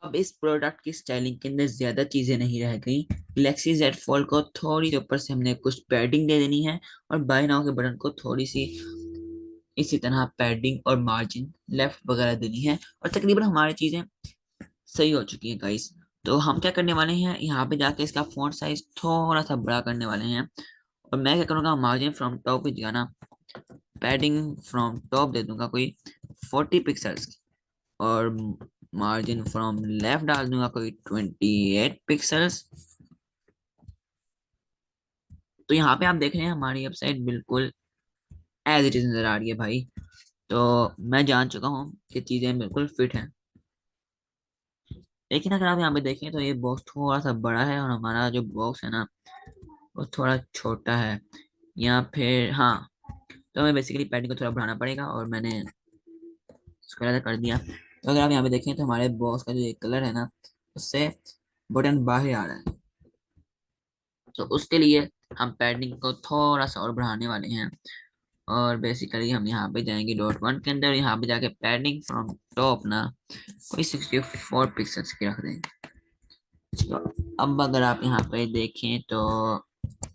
अब इस प्रोडक्ट की स्टाइलिंग के अंदर ज्यादा चीजें नहीं रह गई। गैलेक्सी Z Fold को थोड़ी सी ऊपर से हमने कुछ पैडिंग दे देनी है और बाय नाउ के बटन को थोड़ी सी इसी तरह पैडिंग और मार्जिन लेफ्ट वगैरह देनी है और तकरीबन हमारी चीजें सही हो चुकी हैं गाइस। तो हम क्या करने वाले हैं, यहाँ पे जाके इसका फॉन्ट साइज थोड़ा सा बड़ा करने वाले हैं और मैं क्या करूँगा, मार्जिन फ्रॉम टॉप की जगह ना पैडिंग फ्रॉम टॉप दे दूंगा कोई 40 पिक्सल्स की, और मार्जिन फ्रॉम लेफ्ट डाल दूंगा कोई 28 पिक्सल्स। तो यहाँ पे आप देख रहे हैं हमारी वेबसाइट बिल्कुल एज इट इज नजर आ रही है भाई। तो मैं जान चुका हूँ कि चीजें बिल्कुल फिट हैं। लेकिन अगर आप यहाँ पे देखें तो ये बॉक्स थोड़ा सा बड़ा है और हमारा जो बॉक्स है ना वो थोड़ा छोटा है। या फिर हाँ, तो हमें बेसिकली पैडिंग को थोड़ा बढ़ाना पड़ेगा और मैंने उसको ऐसा कर दिया। तो अगर आप यहाँ पे देखें तो हमारे बॉक्स का जो एक कलर है ना उससे बटन बाहर आ रहा है। तो उसके लिए हम पैडिंग को थोड़ा सा और बढ़ाने वाले हैं और बेसिकली हम यहाँ पे जाएंगे डॉट वन के अंदर, यहाँ पे जाके पैडिंग फ्रॉम टॉप ना कोई 64 पिक्सल्स की रख देंगे। तो अब अगर आप यहाँ पे देखें तो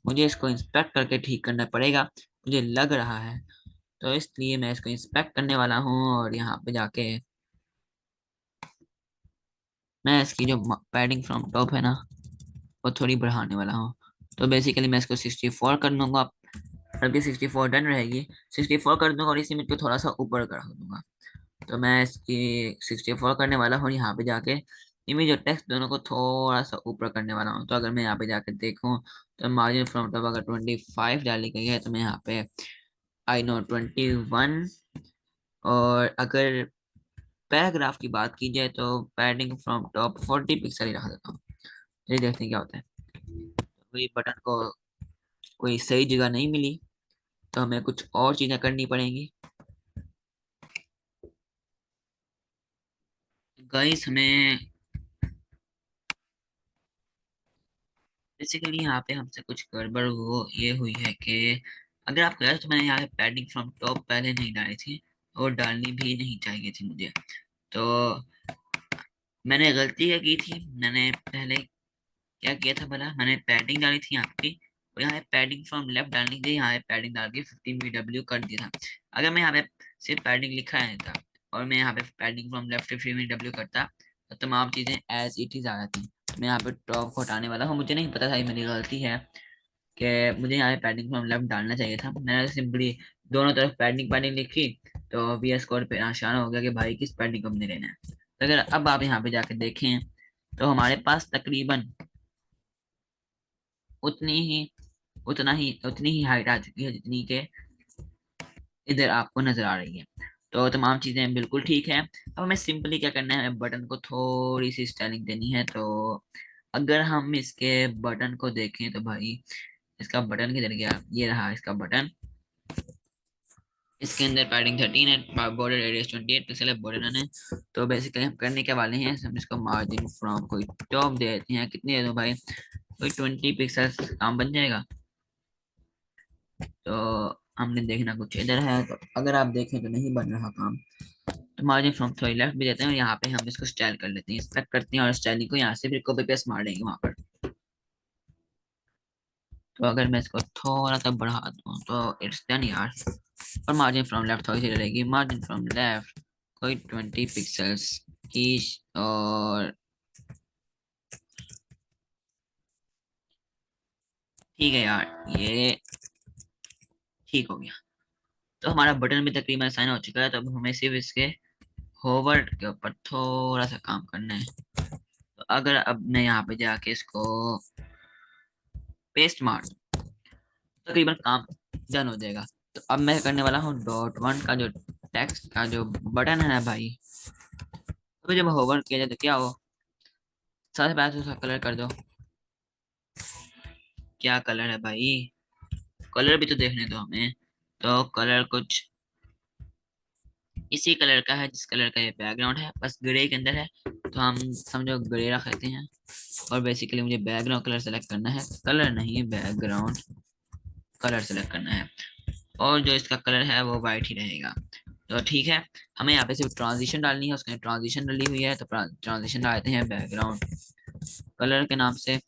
मुझे इसको इंस्पेक्ट करके ठीक करना पड़ेगा, मुझे लग रहा है। तो इसलिए मैं इसको इंस्पेक्ट करने वाला हूँ और यहाँ पे जाके मैं इसकी जो पैडिंग फ्रॉम टॉप है ना वो थोड़ी बढ़ाने वाला हूँ। तो बेसिकली मैं इसको 64 कर दूंगा, बल्कि 64 डन रहेगी। 64 कर दूंगा और इसी में को थोड़ा सा ऊपर कर दूंगा। तो मैं इसकी 64 करने वाला हूँ, यहाँ पे जाके इमेज और टेक्स्ट दोनों को थोड़ा सा ऊपर करने वाला हूँ। तो अगर मैं यहाँ पे जाके देखूँ तो मार्जिन फ्रॉम टॉप अगर 25 डाली गई है तो मैं यहाँ पे आई नो 21। और अगर पैराग्राफ की बात की जाए तो पैडिंग फ्रॉम टॉप 40 पिक्सल ही रख देता हूँ। ये देखते हैं क्या होता है। कोई बटन को कोई सही जगह नहीं मिली तो हमें कुछ और चीजें करनी पड़ेंगी गाइस। हमें बेसिकली यहाँ पे हमसे कुछ गड़बड़ वो ये हुई है कि अगर आपको याद है तो मैंने यहाँ पे पैडिंग फ्रॉम टॉप पहले नहीं डाली थी और डालनी भी नहीं चाहिए थी मुझे। तो मैंने गलती क्या की थी, मैंने पहले क्या किया था भला, मैंने पैडिंग डाली थी यहाँ पे और यहाँ पे पैडिंग फ्रॉम लेफ्ट डालनी थी, यहाँ पे पैडिंग डाल के 15 VW कर दिया था। अगर मैं यहाँ पे सिर्फ पैडिंग लिखा है था और मैं यहाँ पे पैडिंग फ्रॉम लेफ्ट 15 VW करता तो तमाम चीजें एज इट इज आ जाती। मैं यहाँ पे टॉप को हटाने वाला हूँ, मुझे नहीं पता था, ये मेरी गलती है कि मुझे यहाँ पे पैडिंग फ्रॉम लेफ्ट डालना चाहिए था। मैंने सिंपली दोनों तरफ पैडिंग पैडिंग लिखी तो VS कोड पे आसान हो गया कि भाई किस पैडिंग को हमने लेना है। तो अगर अब आप यहाँ पे जाके देखें तो हमारे पास तकरीबन उतनी ही उतनी ही हाइट आ चुकी है जितनी के इधर आपको नजर आ रही है। तो तमाम चीजें बिल्कुल ठीक है। अब हमें सिंपली क्या करना है, बटन को थोड़ी सी स्टाइलिंग देनी है। तो अगर हम इसके बटन को देखें तो भाई इसका बटन किधर गया, ये रहा इसका बटन। इसके अंदर पैडिंग 13 है, बॉर्डर एरिया 28 पिक्सल है, बॉर्डर नन है। तो बेसिकली हम करने के वाले हैं, हम इसको मार्जिन फ्रॉम कोई टॉप दे देते हैं। कितनी दे दूं भाई, कोई 20 पिक्सल काम बन जाएगा। तो हमने देखना कुछ इधर है, तो अगर आप देखें तो नहीं बन रहा काम। तो मार्जिन फ्रॉम थोड़ी लेफ्ट भी देते हैं और यहाँ पे हम इसको स्टाइल कर लेते हैं, इंस्पेक्ट करते हैं और स्टाइलिंग को यहाँ से फिर कॉपी पेस्ट मार देंगे वहां पर। तो अगर मैं इसको थोड़ा सा बढ़ा दूँ तो इट्स डन यार। और मार्जिन फ्रॉम लेफ्ट थोड़ी सी रहेगी, मार्जिन फ्रॉम लेफ्ट कोई 20 पिक्सल्स की। और ठीक है यार, ये ठीक हो गया। तो हमारा बटन भी तकरीबन साइन हो चुका है। तो अब हमें सिर्फ इसके होवर के ऊपर थोड़ा सा काम करना है। तो अगर अब मैं यहाँ पे जाके इसको पेस्ट मार दूं तकरीबन काम डन हो जाएगा। तो अब मैं करने वाला हूँ डॉट वन का जो टेक्स्ट का जो बटन है ना भाई, तो जब होवर किया जाए तो क्या हो, सबसे पहले तो उसका कलर कर दो। क्या कलर है भाई, कलर भी तो देखने दो हमें। तो कलर कुछ इसी कलर का है जिस कलर का ये बैकग्राउंड है, बस ग्रे के अंदर है। तो हम समझो ग्रे रख लेते हैं। और बेसिकली मुझे बैकग्राउंड कलर सेलेक्ट करना है, कलर नहीं बैकग्राउंड कलर सेलेक्ट करना है। और जो इसका कलर है वो वाइट ही रहेगा। तो ठीक है, हमें यहाँ पे सिर्फ ट्रांजिशन डालनी है, उसके ट्रांजिशन डली हुई है तो ट्रांजिशन डालते हैं बैकग्राउंड कलर के नाम से।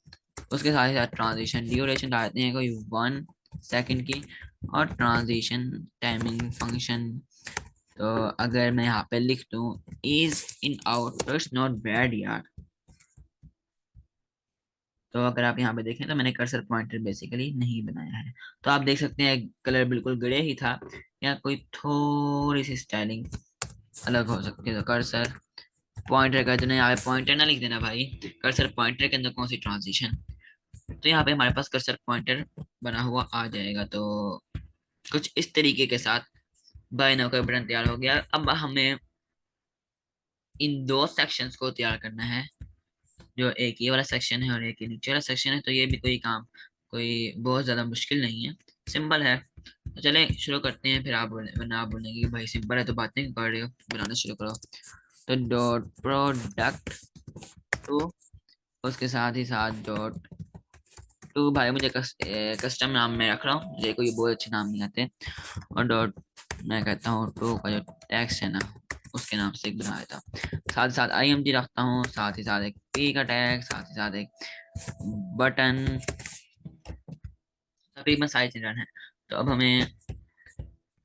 उसके साथ ही साथ ट्रांजिशन ड्यूरेशन डालते हैं कोई 1 सेकंड की, और ट्रांजिशन टाइमिंग फंक्शन। तो अगर मैं यहाँ पे लिख दूं इज इन आउट तो इट्स नॉट बैड यार। तो अगर आप यहाँ पे देखें तो मैंने कर्सर पॉइंटर बेसिकली नहीं बनाया है। तो आप देख सकते हैं कलर बिल्कुल ग्रे ही था, या कोई थोड़ी सी स्टाइलिंग अलग हो सकती है। तो कर्सर पॉइंटर का, जो यहाँ पे पॉइंटर ना लिख देना भाई, कर्सर पॉइंटर के अंदर कौन सी ट्रांजिशन। तो यहाँ पे हमारे पास कर्सर पॉइंटर बना हुआ आ जाएगा। तो कुछ इस तरीके के साथ बाय नाउ का बटन तैयार हो गया। अब हमें इन दो सेक्शंस को तैयार करना है, जो एक ये वाला सेक्शन है और एक ये नीचे वाला सेक्शन है। तो ये भी कोई काम कोई बहुत ज्यादा मुश्किल नहीं है, सिंपल है। तो चले शुरू करते हैं। फिर आप वरना आप बोलेंगे कि भाई सिंपल है तो बातें क्यों कर रहे हो, बनाना शुरू करो। तो डॉट प्रोडक्ट टू, उसके साथ ही साथ डॉट टू, भाई मुझे कस्टम नाम में रख रहा हूँ, मुझे कोई बहुत अच्छे नाम नहीं आते। और डॉट, मैं कहता हूँ टू का जो टैक्स है ना उसके नाम से एक बनाया था। साथ ही साथ IMG रखता हूँ, साथ ही साथ एक P का टैग, साथ ही साथ एक बटन। तकरीबन सारी चीजें है। तो अब हमें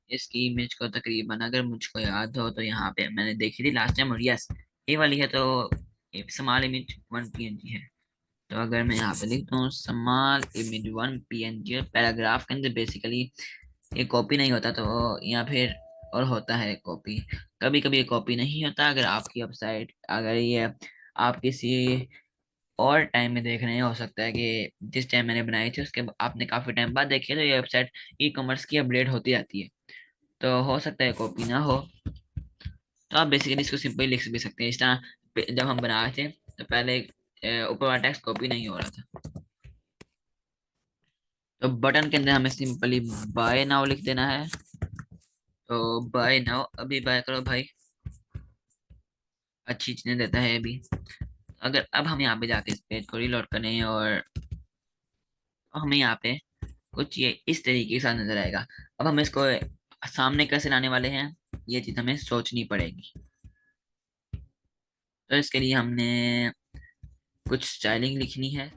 इसकी इमेज को तकरीबन, अगर मुझको याद हो तो यहाँ पे मैंने देखी थी लास्ट टाइम, और यस ये वाली है। तो स्मॉल इमेज 1 PNG है। तो अगर मैं यहाँ पे लिख दूँ स्मॉल इमेज 1 PNG, पैराग्राफ के अंदर बेसिकली ये कॉपी नहीं होता, तो या फिर और होता है कॉपी, कभी कभी ये कॉपी नहीं होता। अगर आपकी वेबसाइट, अगर ये आप किसी और टाइम में देख रहे हैं, हो सकता है कि जिस टाइम मैंने बनाई थी उसके आपने काफी टाइम बाद देखी है, तो ये वेबसाइट ई-कॉमर्स की अपडेट होती रहती है, तो हो सकता है कॉपी ना हो। तो आप बेसिकली इसको सिंपल लिख भी सकते हैं इस तरह। जब हम बना रहे थे तो पहले ऊपर वाला टेक्स्ट कॉपी नहीं हो रहा था। तो बटन के अंदर हमें सिंपली बाय नाउ लिख देना है। तो बाय नाउ, अभी बाय करो भाई, अच्छी चीजें देता है अभी। अगर अब हम यहाँ पे जाके इस पेज को रीलोड करें, और हमें यहाँ पे कुछ ये इस तरीके के साथ नजर आएगा। अब हम इसको सामने कैसे लाने वाले हैं, ये चीज हमें सोचनी पड़ेगी। तो इसके लिए हमने कुछ स्टाइलिंग लिखनी है।